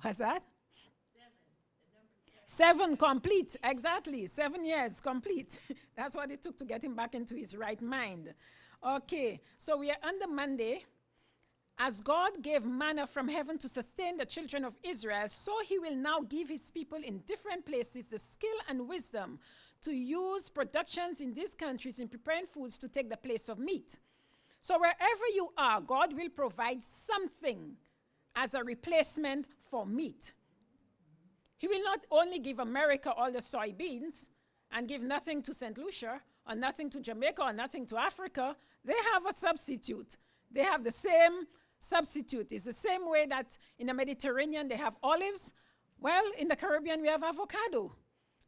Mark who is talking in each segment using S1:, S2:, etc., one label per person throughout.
S1: What's that? 7 complete, exactly. 7 years complete. That's what it took to get him back into his right mind. Okay, so we are on the Monday. As God gave manna from heaven to sustain the children of Israel, so he will now give his people in different places the skill and wisdom to use productions in these countries in preparing foods to take the place of meat. So wherever you are, God will provide something as a replacement for meat. He will not only give America all the soybeans and give nothing to St. Lucia or nothing to Jamaica or nothing to Africa. They have a substitute. They have the same substitute. It's the same way that in the Mediterranean they have olives. Well, in the Caribbean we have avocado.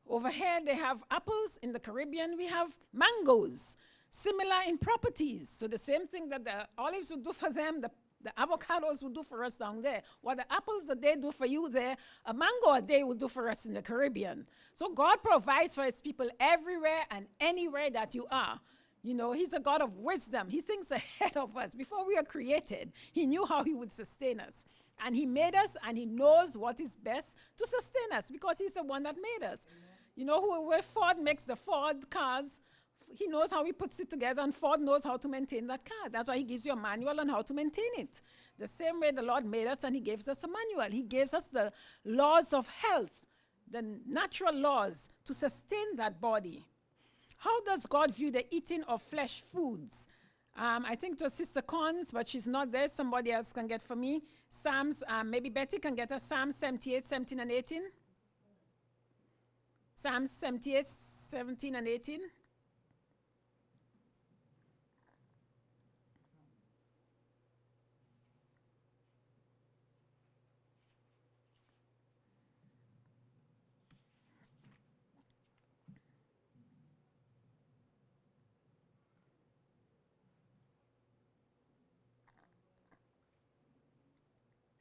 S1: Over here they have apples. In the Caribbean we have mangoes. Similar in properties. So the same thing that the olives would do for them, the avocados would do for us down there. What the apples that they do for you there, a mango a day would do for us in the Caribbean. So God provides for his people everywhere and anywhere that you are. You know, he's a God of wisdom. He thinks ahead of us. Before we are created, he knew how he would sustain us. And he made us, and he knows what is best to sustain us because he's the one that made us. Amen. You know, where Ford makes the Ford cars, he knows how he puts it together, and Ford knows how to maintain that car. That's why he gives you a manual on how to maintain it. The same way the Lord made us, and he gives us a manual. He gives us the laws of health, the natural laws to sustain that body. How does God view the eating of flesh foods? I think it was Sister Cons, but she's not there. Somebody else can get for me. Psalms, maybe Betty can get us Psalms 78, 17 and 18. Psalms 78, 17 and 18.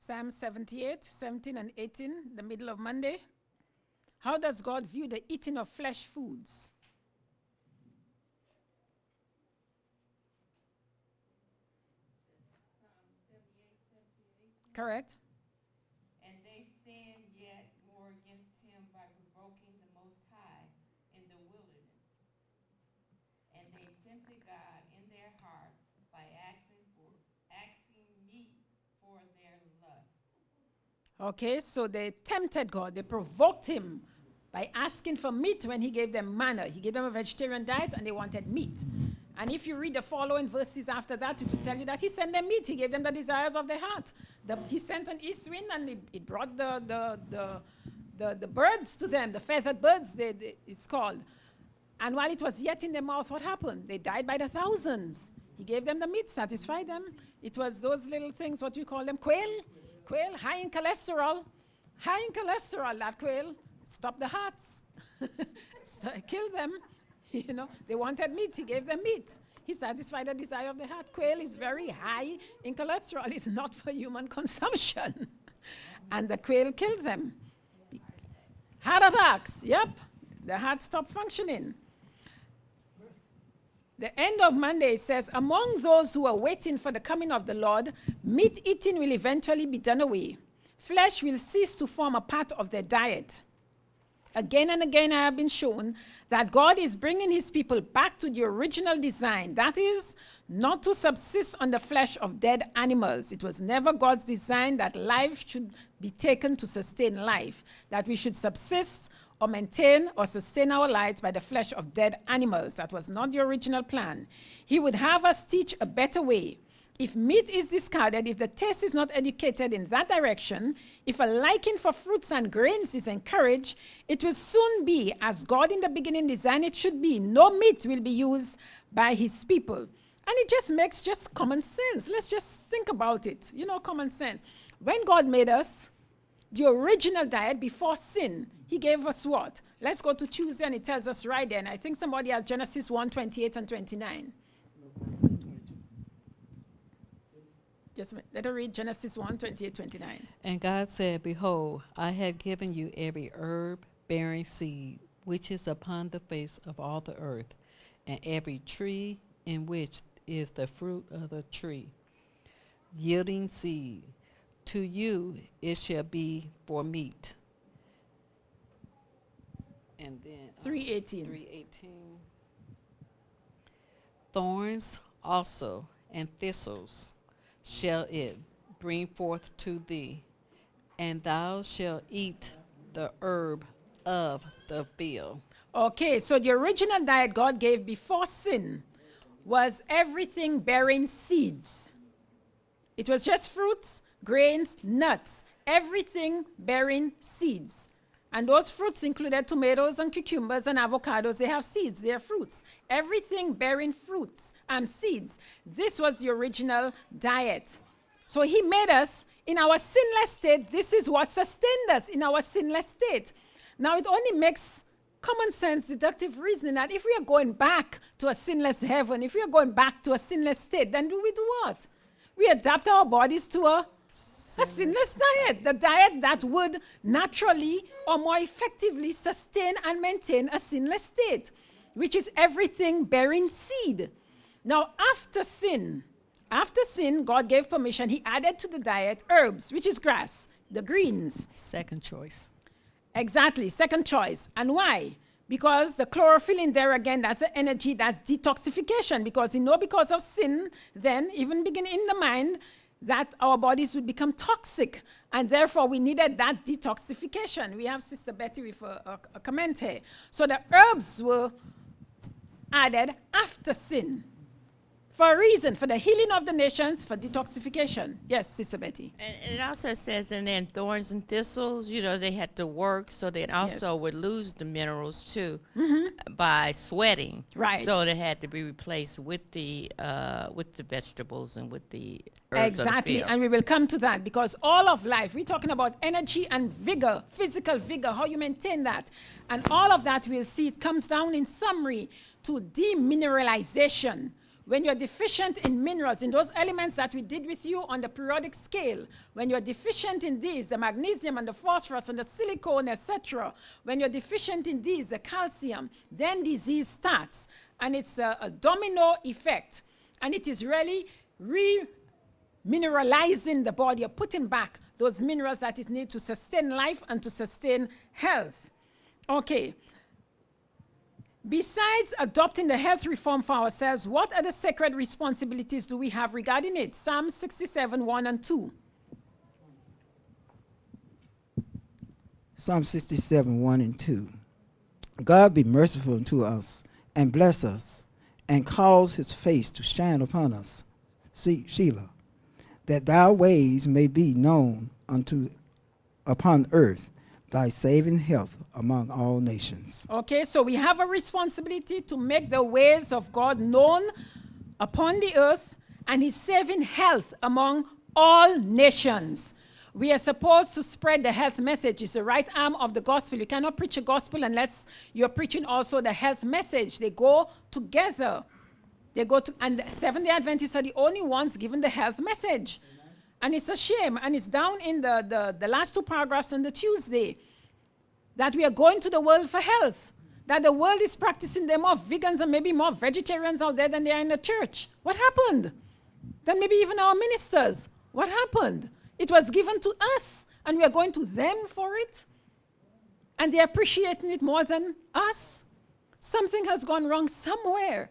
S1: Psalm 78, 17 and 18, the middle of Monday. How does God view the eating of flesh foods? Correct.
S2: And they sinned yet more against him by provoking the Most High in the wilderness. And they tempted God in their heart by asking meat for their lust.
S1: Okay, so they tempted God. They provoked him by asking for meat when he gave them manna. He gave them a vegetarian diet and they wanted meat. And if you read the following verses after that, it will tell you that he sent them meat. He gave them the desires of their heart. He sent an east wind and it brought the birds to them, the feathered birds, it's called. And while it was yet in their mouth, what happened? They died by the thousands. He gave them the meat, satisfied them. It was those little things, what you call them, quail, high in cholesterol. High in cholesterol, that quail. Stop the hearts. Kill them. You know, they wanted meat. He gave them meat. He satisfied the desire of the heart. Quail is very high in cholesterol. It's not for human consumption. And the quail killed them. Heart attacks. Yep. The heart stopped functioning. The end of Monday says, among those who are waiting for the coming of the Lord, meat eating will eventually be done away. Flesh will cease to form a part of their diet. Again and again, I have been shown that God is bringing his people back to the original design. That is, not to subsist on the flesh of dead animals. It was never God's design that life should be taken to sustain life, that we should subsist or maintain or sustain our lives by the flesh of dead animals. That was not the original plan. He would have us teach a better way. If meat is discarded, if the taste is not educated in that direction, if a liking for fruits and grains is encouraged, it will soon be, as God in the beginning designed it should be, no meat will be used by his people. And it just makes just common sense. Let's just think about it. You know, common sense. When God made us, the original diet before sin, he gave us what? Let's go to Tuesday and it tells us right there. And I think somebody has Genesis 1, 28 and 29. Just let her read Genesis 1, 28, 29.
S3: And God said, behold, I have given you every herb bearing seed, which is upon the face of all the earth, and every tree in which is the fruit of the tree, yielding seed. to you it shall be for meat. And then
S1: 3:18.
S3: 3:18. Thorns also and thistles shall it bring forth to thee, and thou shalt eat the herb of the field.
S1: Okay, so the original diet God gave before sin was everything bearing seeds. It was just fruits, grains, nuts, everything bearing seeds. And those fruits included tomatoes and cucumbers and avocados. They have seeds, they are fruits. Everything bearing fruits and seeds. This was the original diet. So he made us in our sinless state. This is what sustained us in our sinless state. Now it only makes common sense, deductive reasoning that if we are going back to a sinless heaven, if we are going back to a sinless state, then do we do what? We adapt our bodies to a sinless diet, the diet that would naturally or more effectively sustain and maintain a sinless state, which is everything bearing seed. Now, after sin, God gave permission. He added to the diet herbs, which is grass, the greens.
S3: Second choice.
S1: Exactly, second choice. And why? Because the chlorophyll in there again, that's the energy, that's detoxification. Because because of sin, then even begin in the mind, that our bodies would become toxic, and therefore we needed that detoxification. We have Sister Betty with a comment here. So the herbs were added after sin for a reason, for the healing of the nations, for detoxification. Yes, Sister Betty.
S2: And it also says, and then thorns and thistles, they had to work, so they also would lose the minerals too by sweating.
S1: Right.
S2: So they had to be replaced with the vegetables and with the herbs.
S1: Exactly, and we will come to that because all of life, we're talking about energy and vigor, physical vigor, how you maintain that. And all of that we'll see, it comes down in summary to demineralization. When you're deficient in minerals, in those elements that we did with you on the periodic scale, when you're deficient in these, the magnesium and the phosphorus and the silicone, etc., when you're deficient in these, the calcium, then disease starts. And it's a domino effect. And it is really remineralizing the body, or putting back those minerals that it needs to sustain life and to sustain health. Okay. Besides adopting the health reform for ourselves, what other sacred responsibilities do we have regarding it? Psalm 67, 1 and 2.
S4: Psalm 67, 1 and 2. God be merciful unto us, and bless us, and cause his face to shine upon us, Shelah, that thy ways may be known upon earth, thy saving health among all nations.
S1: Okay, so we have a responsibility to make the ways of God known upon the earth and his saving health among all nations. We are supposed to spread the health message. It's the right arm of the gospel. You cannot preach a gospel unless you're preaching also the health message. They go together. And the Seventh-day Adventists are the only ones given the health message. And it's a shame, and it's down in the last two paragraphs on the Tuesday, that we are going to the world for health, that the world is practicing. There are more vegans and maybe more vegetarians out there than there are in the church. What happened? Then maybe even our ministers. What happened? It was given to us, and we are going to them for it, and they're appreciating it more than us. Something has gone wrong somewhere.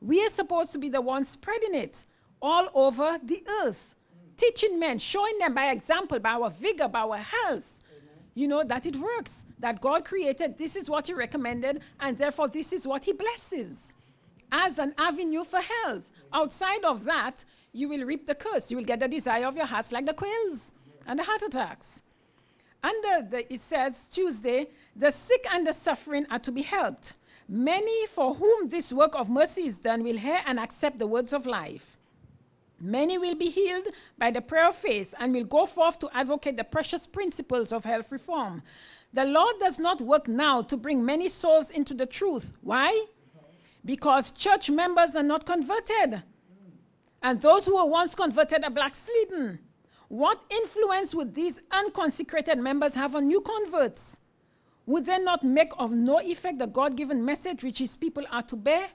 S1: We are supposed to be the ones spreading it all over the earth. Teaching men, showing them by example, by our vigor, by our health, that it works, that God created, this is what he recommended, and therefore this is what he blesses as an avenue for health. Outside of that, you will reap the curse. You will get the desire of your hearts like the quails and the heart attacks. It says, Tuesday, the sick and the suffering are to be helped. Many for whom this work of mercy is done will hear and accept the words of life. Many will be healed by the prayer of faith and will go forth to advocate the precious principles of health reform. The Lord does not work now to bring many souls into the truth. Why? Because church members are not converted. And those who were once converted are backslidden. What influence would these unconsecrated members have on new converts? Would they not make of no effect the God-given message which his people are to bear?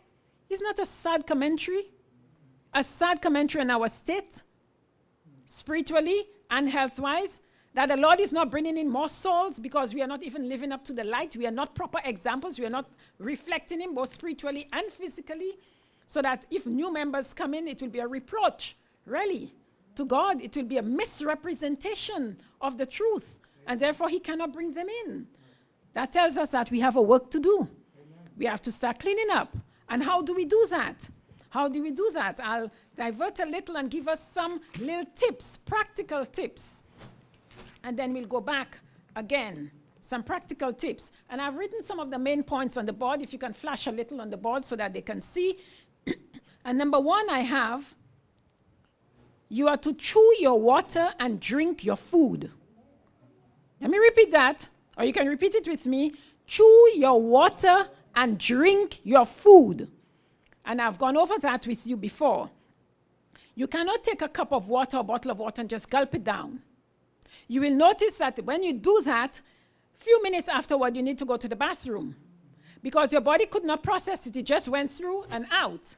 S1: Is not a sad commentary? A sad commentary on our state, spiritually, and health-wise, that the Lord is not bringing in more souls because we are not even living up to the light. We are not proper examples. We are not reflecting Him both spiritually and physically, so that if new members come in, it will be a reproach, really. To God, it will be a misrepresentation of the truth, and therefore He cannot bring them in. That tells us that we have a work to do. We have to start cleaning up. And how do we do that? How do we do that? I'll divert a little and give us some little tips, practical tips. And then we'll go back again, some practical tips. And I've written some of the main points on the board, if you can flash a little on the board so that they can see. And number one I have, you are to chew your water and drink your food. Let me repeat that, or you can repeat it with me. Chew your water and drink your food. And I've gone over that with you before. You cannot take a cup of water, a bottle of water, and just gulp it down. You will notice that when you do that, few minutes afterward, you need to go to the bathroom because your body could not process it. It just went through and out.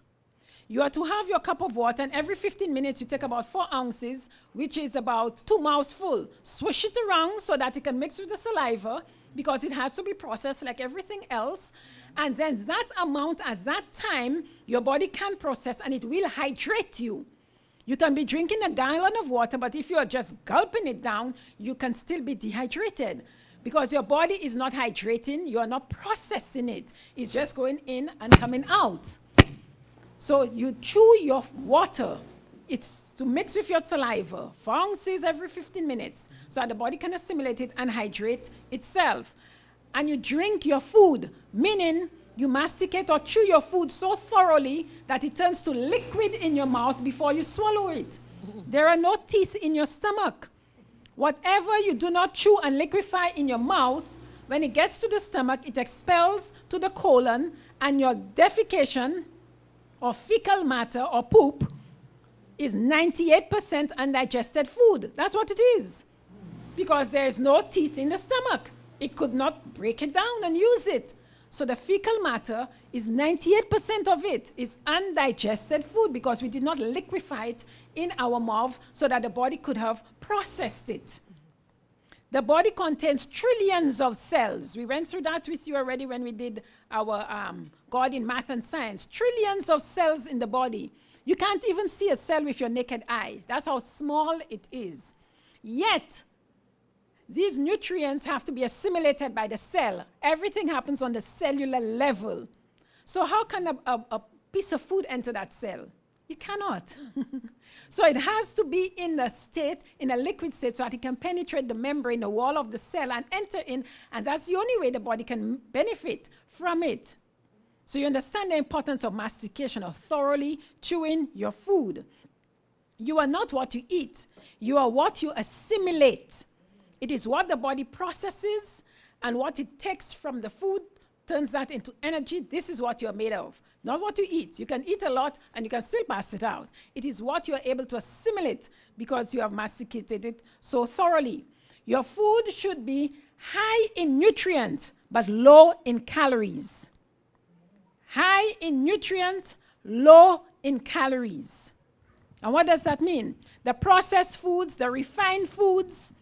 S1: You are to have your cup of water, and every 15 minutes, you take about 4 ounces, which is about 2 mouthfuls. Swish it around so that it can mix with the saliva because it has to be processed like everything else. And then that amount at that time, your body can process, and it will hydrate you. You can be drinking a gallon of water, but if you are just gulping it down, you can still be dehydrated because your body is not hydrating. You are not processing it. It's just going in and coming out. So you chew your water. It's to mix with your saliva, 4 ounces every 15 minutes, so that the body can assimilate it and hydrate itself. And you drink your food, meaning you masticate or chew your food so thoroughly that it turns to liquid in your mouth before you swallow it. There are no teeth in your stomach. Whatever you do not chew and liquefy in your mouth, when it gets to the stomach, it expels to the colon, and your defecation or fecal matter or poop is 98% undigested food. That's what it is. Because there is no teeth in the stomach. It could not break it down and use it. So the fecal matter is 98% of it is undigested food because we did not liquefy it in our mouth so that the body could have processed it. The body contains trillions of cells. We went through that with you already when we did our God in Math and Science. Trillions of cells in the body. You can't even see a cell with your naked eye. That's how small it is. Yet, these nutrients have to be assimilated by the cell. Everything happens on the cellular level. So how can a piece of food enter that cell? It cannot. So it has to be in a state, in a liquid state, so that it can penetrate the membrane, the wall of the cell, and enter in. And that's the only way the body can benefit from it. So you understand the importance of mastication, of thoroughly chewing your food. You are not what you eat. You are what you assimilate. It is what the body processes, and what it takes from the food turns that into energy. This is what you're made of, not what you eat. You can eat a lot, and you can still pass it out. It is what you're able to assimilate because you have masticated it so thoroughly. Your food should be high in nutrient, but low in calories. High in nutrient, low in calories. And what does that mean? The processed foods, the refined foods,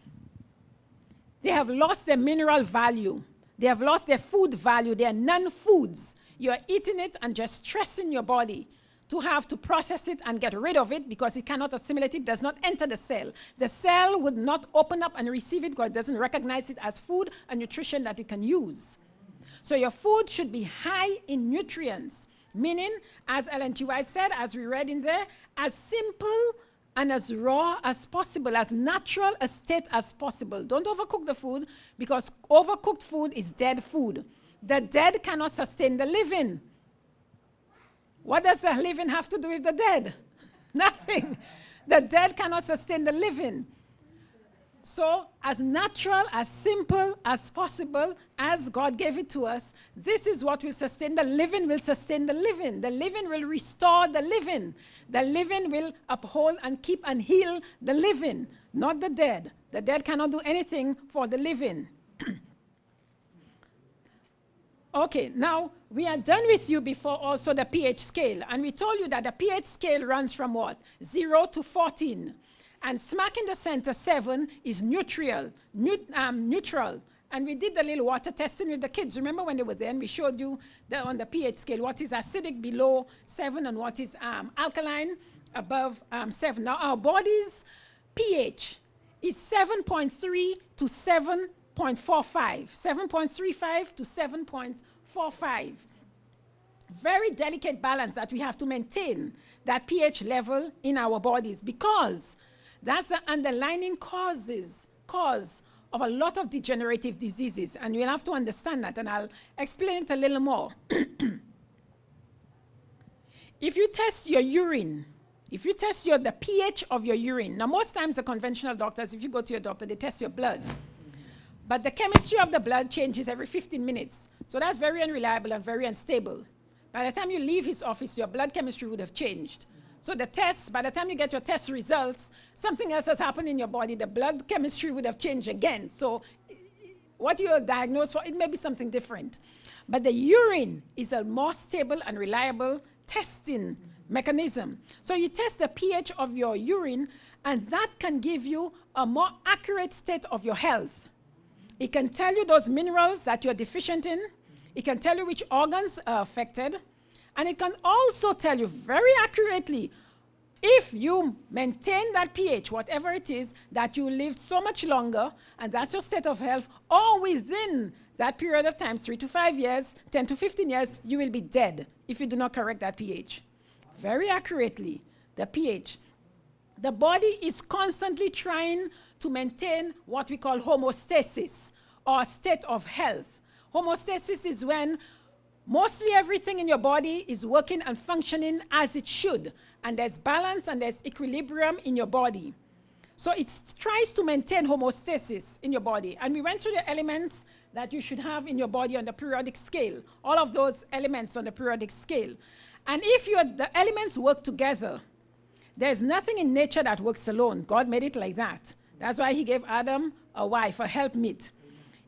S1: they have lost their mineral value. They have lost their food value. They are non-foods. You are eating it and just stressing your body to have to process it and get rid of it because it cannot assimilate it, does not enter the cell. The cell would not open up and receive it because it doesn't recognize it as food and nutrition that it can use. So your food should be high in nutrients, meaning, as Ellen G. White said, as we read in there, as simple and as raw as possible, as natural a state as possible. Don't overcook the food because overcooked food is dead food. The dead cannot sustain the living. What does the living have to do with the dead? Nothing. The dead cannot sustain the living. So as natural, as simple as possible, as God gave it to us, this is what will sustain. The living will sustain the living. The living will restore the living. The living will uphold and keep and heal the living, not the dead. The dead cannot do anything for the living. Okay, now we are done with you before also the pH scale. And we told you that the pH scale runs from what? 0 to 14. And smack in the center, 7, is neutral. And we did the little water testing with the kids. Remember when they were there and we showed you on the pH scale what is acidic below 7 and what is alkaline above 7. Now our body's pH is 7.3 to 7.45. 7.35 to 7.45. Very delicate balance that we have to maintain, that pH level in our bodies, because that's the underlying cause of a lot of degenerative diseases, and you'll have to understand that, and I'll explain it a little more. If you test your urine, if you test the pH of your urine, now most times the conventional doctors, if you go to your doctor, they test your blood. But the chemistry of the blood changes every 15 minutes. So that's very unreliable and very unstable. By the time you leave his office, your blood chemistry would have changed. So the tests, by the time you get your test results, something else has happened in your body. The blood chemistry would have changed again. So what you're diagnosed for, it may be something different. But the urine is a more stable and reliable testing mechanism. So you test the pH of your urine, and that can give you a more accurate state of your health. It can tell you those minerals that you're deficient in. It can tell you which organs are affected. And it can also tell you very accurately, if you maintain that pH, whatever it is, that you live so much longer, and that's your state of health, or within that period of time, 3 to 5 years, 10 to 15 years, you will be dead if you do not correct that pH. Very accurately, the pH. The body is constantly trying to maintain what we call homeostasis, or state of health. Homeostasis is when mostly everything in your body is working and functioning as it should, and there's balance and there's equilibrium in your body. So it tries to maintain homeostasis in your body. And we went through the elements that you should have in your body on the periodic scale, all of those elements on the periodic scale. And if the elements work together, there's nothing in nature that works alone. God made it like that. That's why he gave Adam a wife, a helpmeet.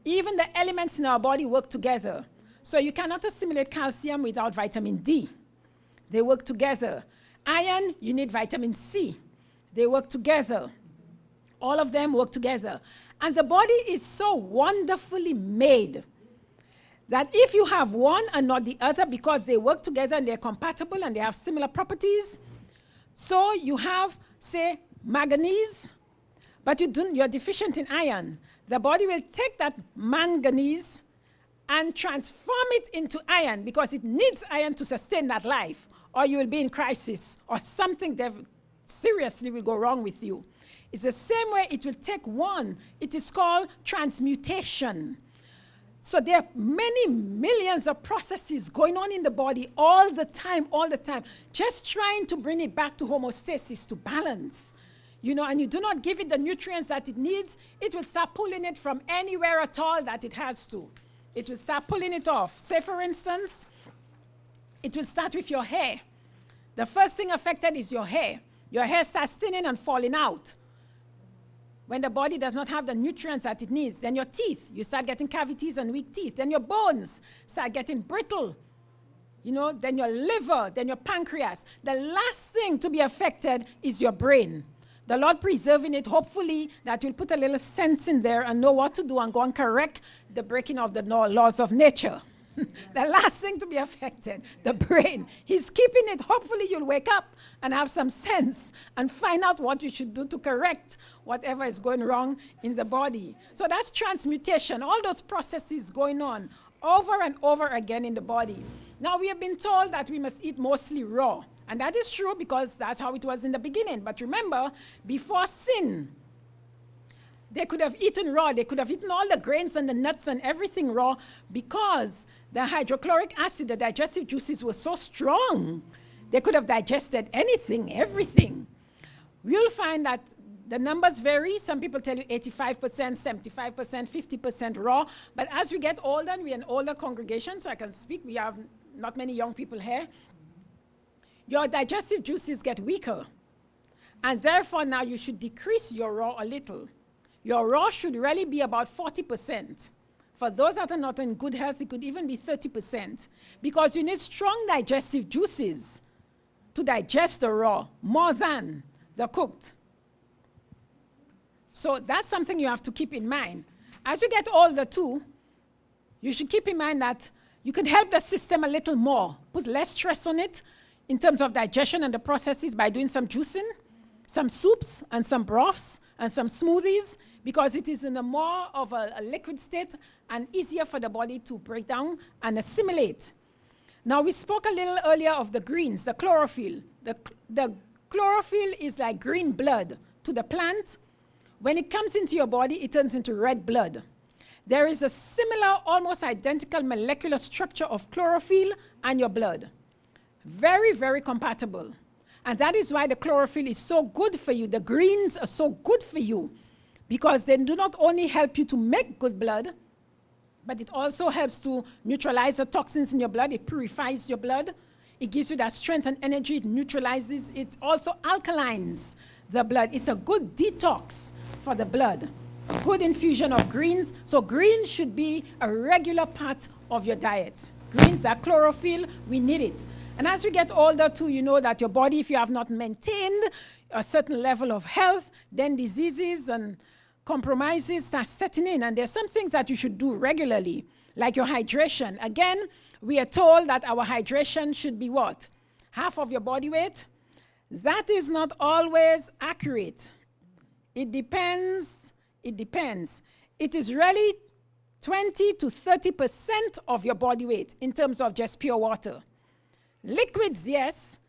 S1: Even the elements in our body work together. So you cannot assimilate calcium without vitamin D. They work together. Iron, you need vitamin C. They work together. All of them work together. And the body is so wonderfully made that if you have one and not the other, because they work together and they're compatible and they have similar properties, so you have, say, manganese, but you're deficient in iron. The body will take that manganese and transform it into iron, because it needs iron to sustain that life, or you will be in crisis, or something seriously will go wrong with you. It's the same way it will take one. It is called transmutation. So there are many millions of processes going on in the body all the time, just trying to bring it back to homeostasis, to balance. And you do not give it the nutrients that it needs, it will start pulling it from anywhere at all that it has to. It will start pulling it off. Say, for instance, it will start with your hair. The first thing affected is your hair. Your hair starts thinning and falling out when the body does not have the nutrients that it needs. Then your teeth, you start getting cavities and weak teeth. Then your bones start getting brittle. Then your liver, then your pancreas. The last thing to be affected is your brain. The Lord preserving it, hopefully, that you'll put a little sense in there and know what to do and go and correct the breaking of the laws of nature. The last thing to be affected, the brain. He's keeping it. Hopefully, you'll wake up and have some sense and find out what you should do to correct whatever is going wrong in the body. So that's transmutation, all those processes going on over and over again in the body. Now, we have been told that we must eat mostly raw. And that is true, because that's how it was in the beginning. But remember, before sin, they could have eaten raw. They could have eaten all the grains and the nuts and everything raw, because the hydrochloric acid, the digestive juices were so strong. They could have digested anything, everything. We'll find that the numbers vary. Some people tell you 85%, 75%, 50% raw. But as we get older, and we're an older congregation, so I can speak, we have not many young people here, your digestive juices get weaker. And therefore, now you should decrease your raw a little. Your raw should really be about 40%. For those that are not in good health, it could even be 30%. Because you need strong digestive juices to digest the raw more than the cooked. So that's something you have to keep in mind. As you get older too, you should keep in mind that you can help the system a little more, put less stress on it in terms of digestion and the processes by doing some juicing, some soups and some broths and some smoothies, because it is in a more of a liquid state and easier for the body to break down and assimilate. Now, we spoke a little earlier of the greens, the chlorophyll. The chlorophyll is like green blood to the plant. When it comes into your body, it turns into red blood. There is a similar, almost identical molecular structure of chlorophyll and your blood. Very, very compatible. And that is why the chlorophyll is so good for you. The greens are so good for you because they do not only help you to make good blood, but it also helps to neutralize the toxins in your blood. It purifies your blood. It gives you that strength and energy. It neutralizes. It also alkalines the blood. It's a good detox for the blood. Good infusion of greens. So greens should be a regular part of your diet. Greens, that chlorophyll, we need it. And as you get older too, you know that your body, if you have not maintained a certain level of health, then diseases and compromises start setting in. And there's some things that you should do regularly, like your hydration. Again, we are told that our hydration should be what? Half of your body weight? That is not always accurate. It depends. It depends. It is really 20 to 30% of your body weight in terms of just pure water. Liquids, yes,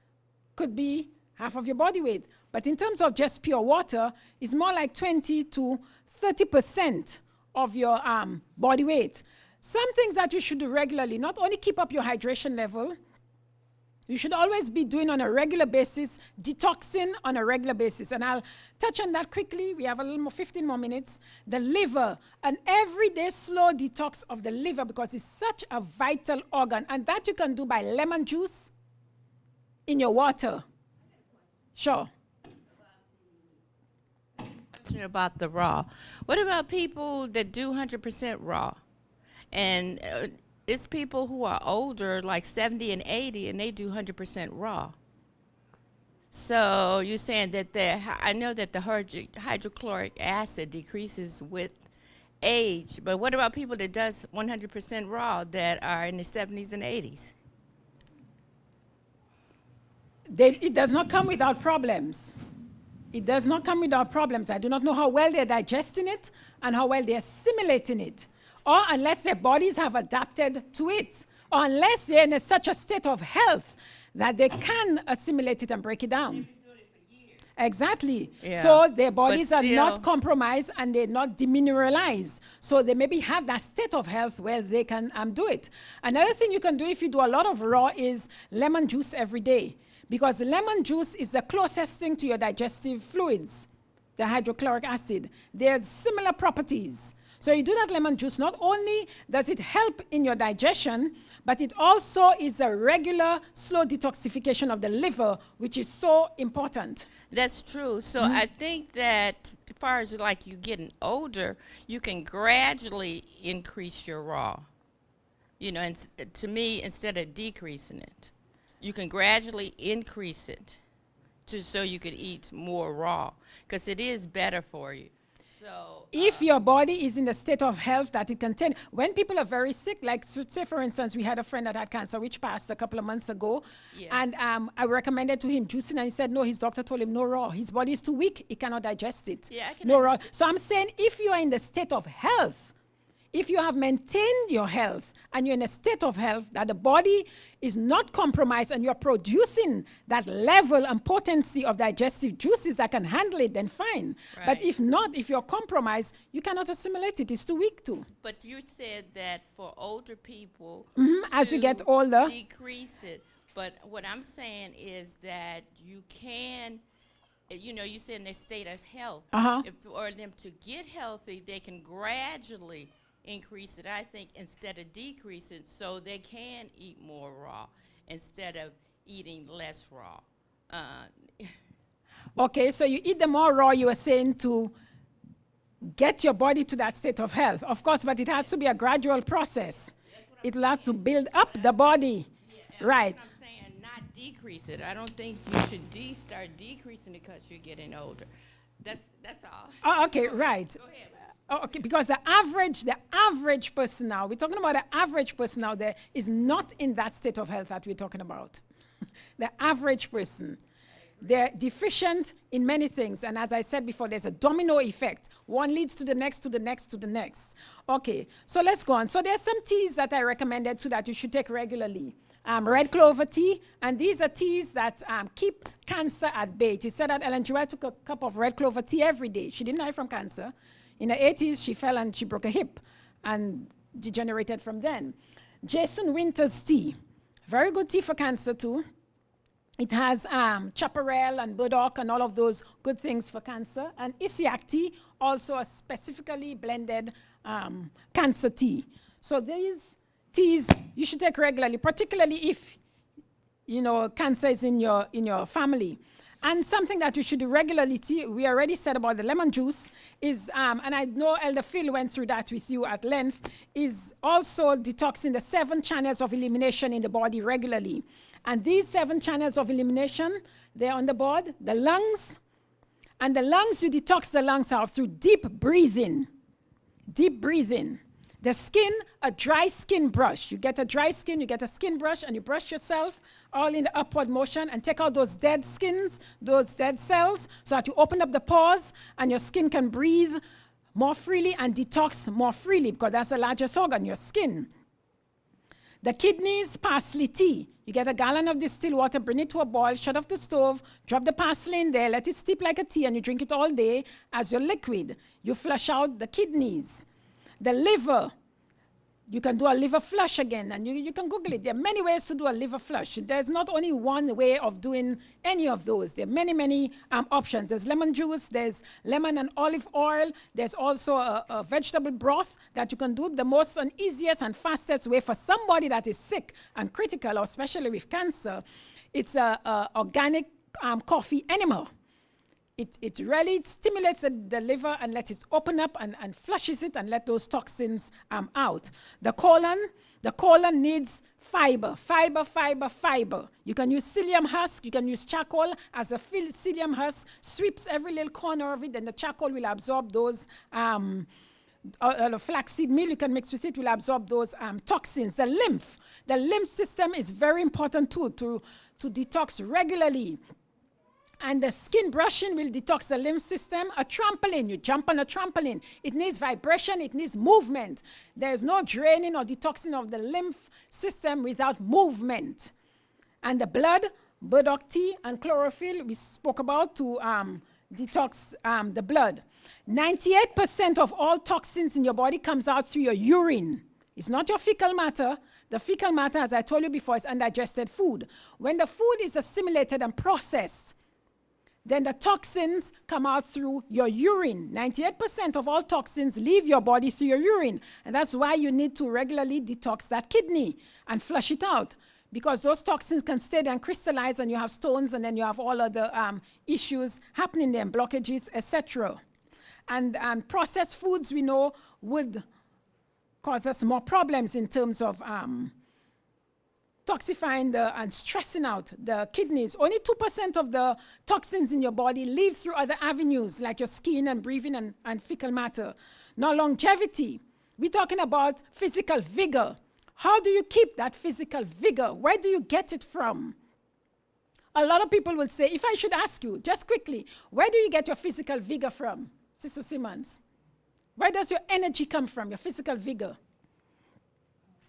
S1: could be half of your body weight. But in terms of just pure water, it's more like 20 to 30% of your body weight. Some things that you should do regularly, not only keep up your hydration level, you should always be doing on a regular basis, detoxing on a regular basis. And I'll touch on that quickly. We have a little more, 15 more minutes. The liver, an everyday slow detox of the liver because it's such a vital organ. And that you can do by lemon juice in your water. Sure.
S2: About the raw. What about people that do 100% raw? And it's people who are older, like 70 and 80, and they do 100% raw. So you're saying that I know that the hydrochloric acid decreases with age, but what about people that does 100% raw that are in the 70s and 80s?
S1: It does not come without problems. It does not come without problems. I do not know how well they're digesting it and how well they're assimilating it, or unless their bodies have adapted to it, or unless they're in such a state of health that they can assimilate it and break it down. Exactly.
S2: Yeah.
S1: So their bodies are not compromised and they're not demineralized. So they maybe have that state of health where they can do it. Another thing you can do if you do a lot of raw is lemon juice every day. Because lemon juice is the closest thing to your digestive fluids, the hydrochloric acid. They have similar properties. So you do that lemon juice, not only does it help in your digestion, but it also is a regular slow detoxification of the liver, which is so important.
S2: That's true. So I think that as far as like you getting older, you can gradually increase your raw. You know, and to me, instead of decreasing it. You can gradually increase it so you could eat more raw because it is better for you. So
S1: if your body is in a state of health that it can take, when people are very sick, like say for instance, we had a friend that had cancer, which passed a couple of months ago, and I recommended to him juicing, and he said no, his doctor told him no raw. His body is too weak, he cannot digest it.
S2: Yeah, I can
S1: no raw. So I'm saying if you are in the state of health, if you have maintained your health and you're in a state of health that the body is not compromised and you're producing that level and potency of digestive juices that can handle it, then fine.
S2: Right.
S1: But if not, if you're compromised, you cannot assimilate it. It's too weak to.
S2: But you said that for older people,
S1: as you get older,
S2: decrease it. But what I'm saying is that you can, you know, you said in their state of health, if for them to get healthy, they can gradually increase it, I think, instead of decrease it, so they can eat more raw instead of eating less raw.
S1: Okay, so you eat the more raw, you are saying to get your body to that state of health. Of course, but it has to be a gradual process. It will have to build up the body. Right.
S2: That's what I'm saying, not decrease it. I don't think you should start decreasing it because you're getting older. That's all.
S1: Oh, okay, right.
S2: Go ahead.
S1: Oh, okay, because the average person now, we're talking about the average person out there is not in that state of health that we're talking about. The average person. They're deficient in many things. And as I said before, there's a domino effect. One leads to the next, to the next, to the next. Okay, so let's go on. So there's some teas that I recommended too that you should take regularly. Red clover tea, and these are teas that keep cancer at bay. It said that Ellen G. White took a cup of red clover tea every day. She didn't die from cancer. In her 80s, she fell and she broke a hip and degenerated from then. Jason Winter's tea, very good tea for cancer too. It has chaparral and burdock and all of those good things for cancer. And Isiac tea, also a specifically blended cancer tea. So these teas you should take regularly, particularly if cancer is in your family. And something that you should do regularly, we already said about the lemon juice, is, and I know Elder Phil went through that with you at length, is also detoxing the 7 channels of elimination in the body regularly. And these 7 channels of elimination, they're on the board, the lungs. And the lungs, you detox the lungs out through deep breathing. Deep breathing. The skin, a dry skin brush. You get a dry skin, you get a skin brush, and you brush yourself all in the upward motion and take out those dead skins, those dead cells, so that you open up the pores and your skin can breathe more freely and detox more freely, because that's the largest organ, your skin. The kidneys, parsley tea. You get a gallon of distilled water, bring it to a boil, shut off the stove, drop the parsley in there, let it steep like a tea, and you drink it all day as your liquid. You flush out the kidneys. The liver, you can do a liver flush again, and you can Google it. There are many ways to do a liver flush. There's not only one way of doing any of those. There are many, many options. There's lemon juice, there's lemon and olive oil, there's also a vegetable broth that you can do. The most and easiest and fastest way for somebody that is sick and critical, or especially with cancer, it's a organic coffee enema. It really stimulates the liver and lets it open up and flushes it and let those toxins out. The colon needs fiber. You can use psyllium husk, you can use charcoal as a psyllium husk, sweeps every little corner of it, and the charcoal will absorb those, flaxseed meal you can mix with it will absorb those toxins. The lymph system is very important too, to detox regularly. And the skin brushing will detox the lymph system. A trampoline, you jump on a trampoline. It needs vibration, it needs movement. There's no draining or detoxing of the lymph system without movement. And the blood, burdock tea and chlorophyll, we spoke about to detox the blood. 98% of all toxins in your body comes out through your urine. It's not your fecal matter. The fecal matter, as I told you before, is undigested food. When the food is assimilated and processed, then the toxins come out through your urine. 98% of all toxins leave your body through your urine. And that's why you need to regularly detox that kidney and flush it out, because those toxins can stay there and crystallize, and you have stones, and then you have all other issues happening there, blockages, etc. And processed foods, we know, would cause us more problems in terms of toxifying and stressing out the kidneys. Only 2% of the toxins in your body leave through other avenues, like your skin and breathing and fecal matter. Now, longevity. We're talking about physical vigor. How do you keep that physical vigor? Where do you get it from? A lot of people will say, if I should ask you, just quickly, where do you get your physical vigor from, Sister Simmons? Where does your energy come from, your physical vigor?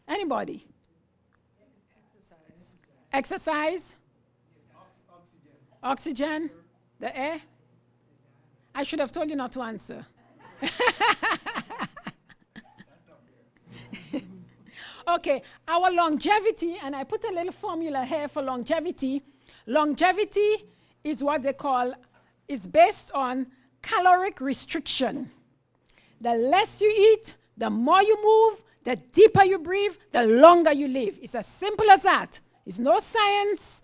S1: Anybody? Exercise? Oxygen? The air? I should have told you not to answer. Okay, our longevity, and I put a little formula here for longevity. Longevity is what they call, is based on caloric restriction. The less you eat, the more you move, the deeper you breathe, the longer you live. It's as simple as that. It's no science,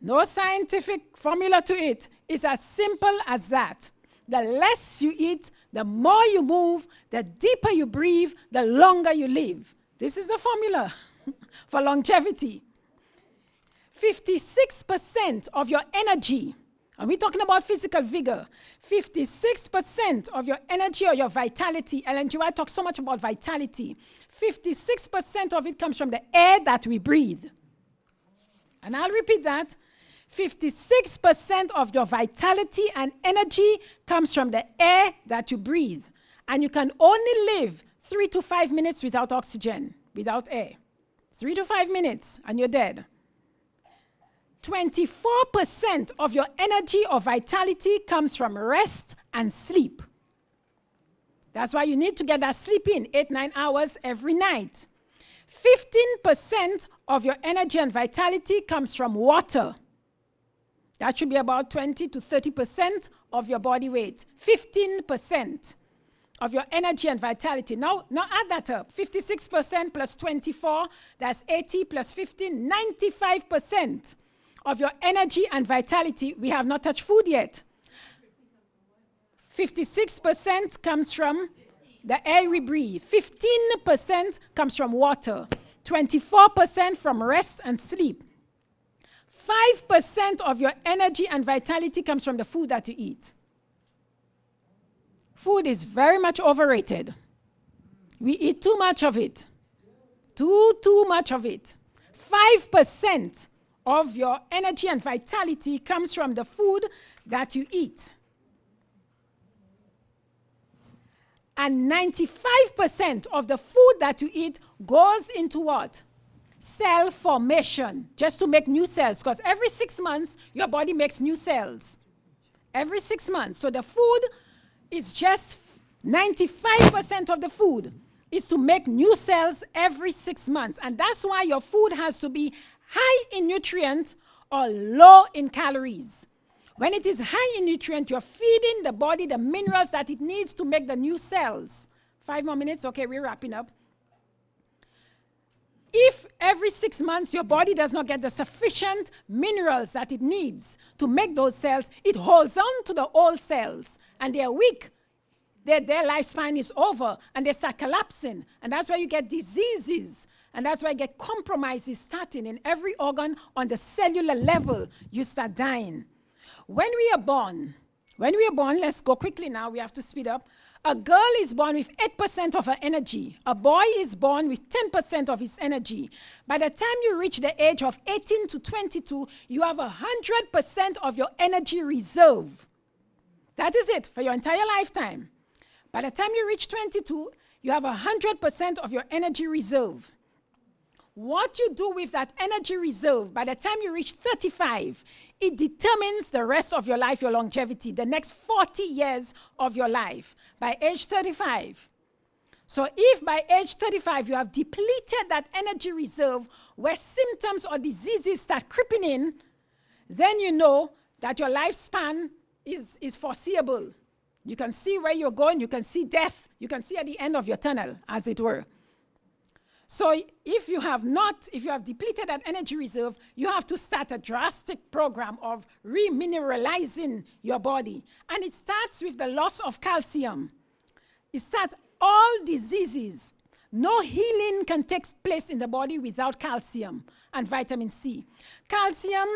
S1: no scientific formula to it. It's as simple as that. The less you eat, the more you move, the deeper you breathe, the longer you live. This is the formula for longevity. 56% of your energy, And we're talking about physical vigor. 56% of your energy or your vitality, Ellen G. White talks so much about vitality. 56% of it comes from the air that we breathe. And I'll repeat that. 56% of your vitality and energy comes from the air that you breathe. And you can only live 3 to 5 minutes without oxygen, without air. 3 to 5 minutes, and you're dead. 24% of your energy or vitality comes from rest and sleep. That's why you need to get that sleep in 8-9 hours every night. 15% of your energy and vitality comes from water. That should be about 20 to 30% of your body weight. 15% of your energy and vitality. Now add that up. 56% plus 24, that's 80 plus 15, 95% of your energy and vitality. We have not touched food yet. 56% comes from the air we breathe. 15% comes from water. 24% from rest and sleep. 5% of your energy and vitality comes from the food that you eat. Food is very much overrated. We eat too much of it. Too much of it. 5% of your energy and vitality comes from the food that you eat. And 95% of the food that you eat goes into what? Cell formation, just to make new cells. Because every 6 months, your body makes new cells. Every 6 months. So the food is just 95% of the food is to make new cells every 6 months. And that's why your food has to be high in nutrients or low in calories. When it is high in nutrient, you're feeding the body the minerals that it needs to make the new cells. 5 more minutes. Okay, we're wrapping up. If every 6 months your body does not get the sufficient minerals that it needs to make those cells, it holds on to the old cells and they're weak. Their lifespan is over and they start collapsing. And that's why you get diseases. And that's why you get compromises starting in every organ on the cellular level. You start dying. When we are born, let's go quickly now, we have to speed up. A girl is born with 8% of her energy. A boy is born with 10% of his energy. By the time you reach the age of 18 to 22, you have 100% of your energy reserve. That is it for your entire lifetime. By the time you reach 22, you have 100% of your energy reserve. What you do with that energy reserve by the time you reach 35, it determines the rest of your life, your longevity, the next 40 years of your life by age 35. So if by age 35 you have depleted that energy reserve where symptoms or diseases start creeping in, then you know that your lifespan is foreseeable. You can see where you're going, you can see death, you can see at the end of your tunnel, as it were. So if you have depleted that energy reserve, you have to start a drastic program of remineralizing your body. And it starts with the loss of calcium. It starts all diseases. No healing can take place in the body without calcium and vitamin C. Calcium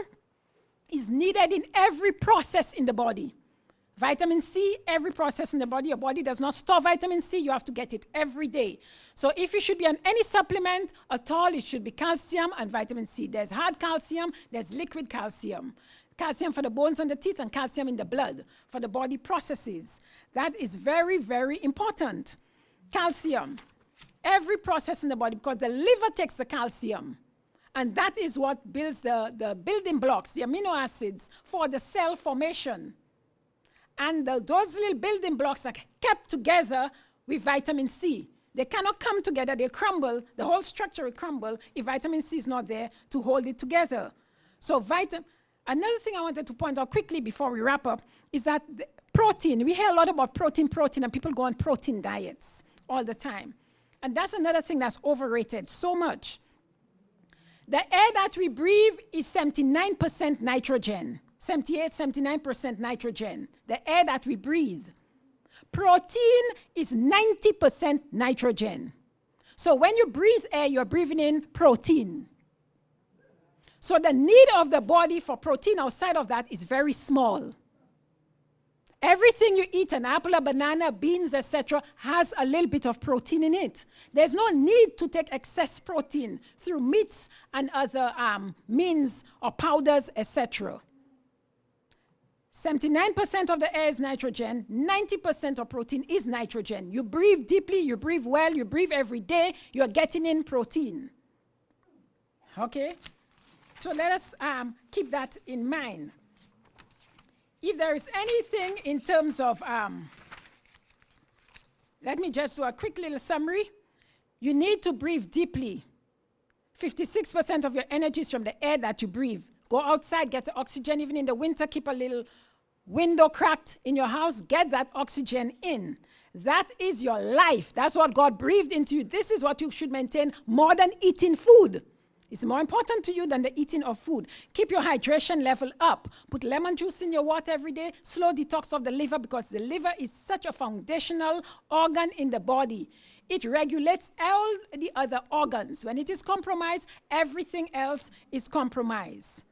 S1: is needed in every process in the body. Vitamin C, every process in the body. Your body does not store vitamin C. You have to get it every day. So if you should be on any supplement at all, it should be calcium and vitamin C. There's hard calcium, there's liquid calcium. Calcium for the bones and the teeth and calcium in the blood for the body processes. That is very, very important. Calcium, every process in the body, because the liver takes the calcium. And that is what builds the building blocks, the amino acids for the cell formation. And those little building blocks are kept together with vitamin C. They cannot come together, they crumble, the whole structure will crumble if vitamin C is not there to hold it together. So another thing I wanted to point out quickly before we wrap up is that protein, we hear a lot about protein, and people go on protein diets all the time. And that's another thing that's overrated so much. The air that we breathe is 79% nitrogen. 78-79% nitrogen, the air that we breathe. Protein is 90% nitrogen. So when you breathe air, you're breathing in protein. So the need of the body for protein outside of that is very small. Everything you eat, an apple, a banana, beans, etc., has a little bit of protein in it. There's no need to take excess protein through meats and other means or powders, etc. 79% of the air is nitrogen. 90% of protein is nitrogen. You breathe deeply, you breathe well, you breathe every day, you're getting in protein. Okay? So let us keep that in mind. If there is anything in terms of, let me just do a quick little summary. You need to breathe deeply. 56% of your energy is from the air that you breathe. Go outside, get the oxygen. Even in the winter, keep a little window cracked in your house. Get that oxygen in. That is your life. That's what God breathed into you. This is what you should maintain more than eating food. It's more important to you than the eating of food. Keep your hydration level up. Put lemon juice in your water every day. Slow detox of the liver, because the liver is such a foundational organ in the body. It regulates all the other organs. When it is compromised, everything else is compromised.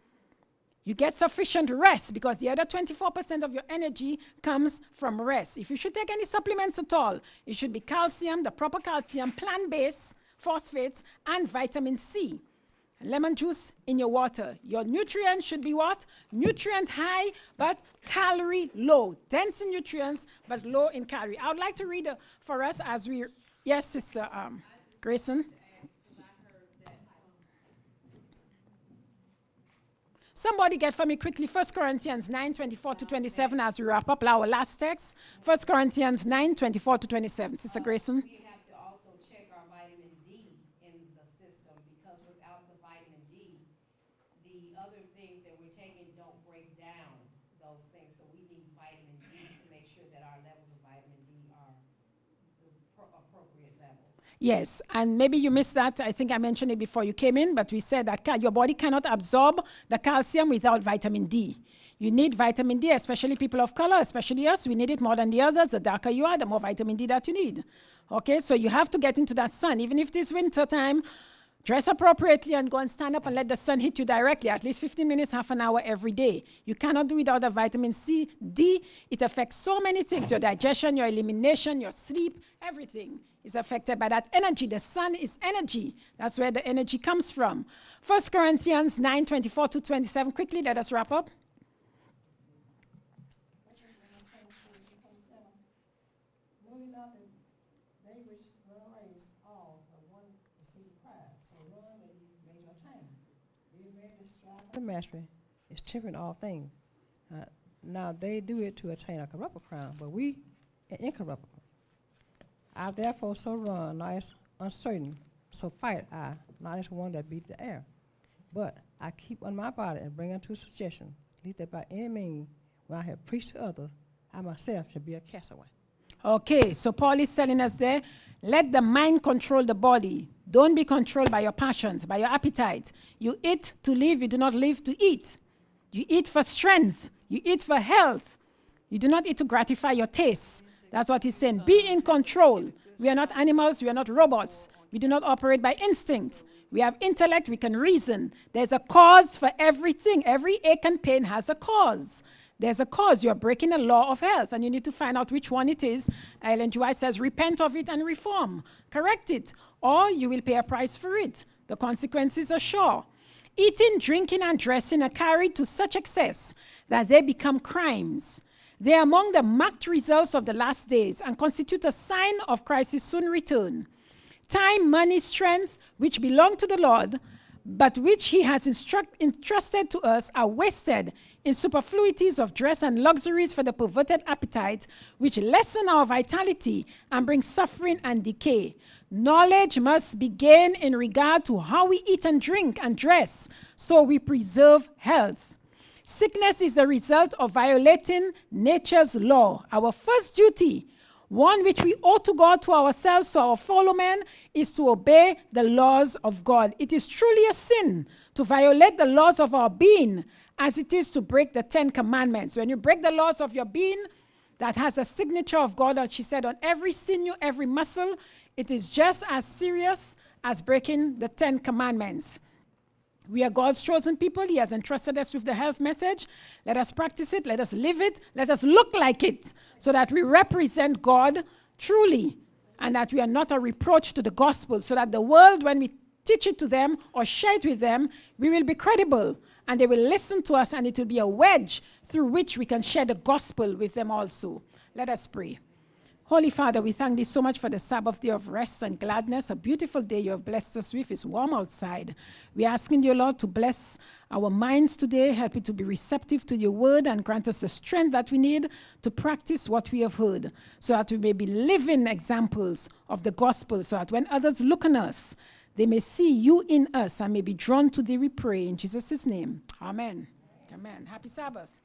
S1: You get sufficient rest, because the other 24% of your energy comes from rest. If you should take any supplements at all, it should be calcium, the proper calcium, plant-based, phosphates, and vitamin C. Lemon juice in your water. Your nutrients should be what? Nutrient high, but calorie low. Dense in nutrients, but low in calorie. I would like to read for us as we... Yes, Sister Grayson. Somebody get for me quickly 1 Corinthians 9:24-27 as we wrap up our last text. 1 Corinthians 9:24-27. Sister Grayson.
S2: We have to also check our vitamin D in the system, because without the vitamin D, the other things that we're taking don't break down those things. So we need vitamin D to make sure that our levels of vitamin D are the appropriate levels.
S1: Yes, and maybe you missed that. I think I mentioned it before you came in, but we said that your body cannot absorb the calcium without vitamin D. You need vitamin D, especially people of color, especially us. We need it more than the others. The darker you are, the more vitamin D that you need. Okay, so you have to get into that sun. Even if it is winter time, dress appropriately and go and stand up and let the sun hit you directly, at least 15 minutes, half an hour every day. You cannot do without the vitamin C, D. It affects so many things, your digestion, your elimination, your sleep, everything is affected by that energy. The sun is energy. That's where the energy comes from. 1 Corinthians 9:24-27. Quickly, let us wrap up.
S5: Knowing not that they which run a race, all but one receive the prize. So run that you may attain. Be ready to strive for the mastery is tempering all things. Now they do it to attain a corruptible crown, but we an incorruptible. I therefore so run, not as uncertain, so fight I, not as one that beat the air. But I keep on my body and bring unto suggestion, lest that by any means, when I have preached to others, I myself shall be a castaway.
S1: Okay, so Paul is telling us there, let the mind control the body. Don't be controlled by your passions, by your appetite. You eat to live, you do not live to eat. You eat for strength, you eat for health. You do not eat to gratify your taste. That's what he's saying. Be in control. We are not animals, we are not robots. We do not operate by instinct. We have intellect, we can reason. There's a cause for everything. Every ache and pain has a cause. There's a cause. You're breaking a law of health, and you need to find out which one it is. Ellen G. White says, repent of it and reform. Correct it, or you will pay a price for it. The consequences are sure. Eating, drinking, and dressing are carried to such excess that they become crimes. They are among the marked results of the last days and constitute a sign of Christ's soon return. Time, money, strength, which belong to the Lord, but which he has entrusted to us, are wasted in superfluities of dress and luxuries for the perverted appetite, which lessen our vitality and bring suffering and decay. Knowledge must be gained in regard to how we eat and drink and dress, so we preserve health. Sickness is the result of violating nature's law. Our first duty, one which we owe to God, to ourselves, to our fellow men, is to obey the laws of God. It is truly a sin to violate the laws of our being as it is to break the 10 commandments. When you break the laws of your being, that has a signature of God, and she said, on every sinew, every muscle, it is just as serious as breaking the 10 commandments. We are God's chosen people. He has entrusted us with the health message. Let us practice it. Let us live it. Let us look like it so that we represent God truly and that we are not a reproach to the gospel, so that the world, when we teach it to them or share it with them, we will be credible and they will listen to us, and it will be a wedge through which we can share the gospel with them also. Let us pray. Holy Father, we thank thee so much for the Sabbath day of rest and gladness, a beautiful day you have blessed us with. It's warm outside. We are asking you, Lord, to bless our minds today, help it to be receptive to your word, and grant us the strength that we need to practice what we have heard, so that we may be living examples of the gospel, so that when others look on us, they may see you in us and may be drawn to thee, we pray. In Jesus' name, amen. Amen. Happy Sabbath.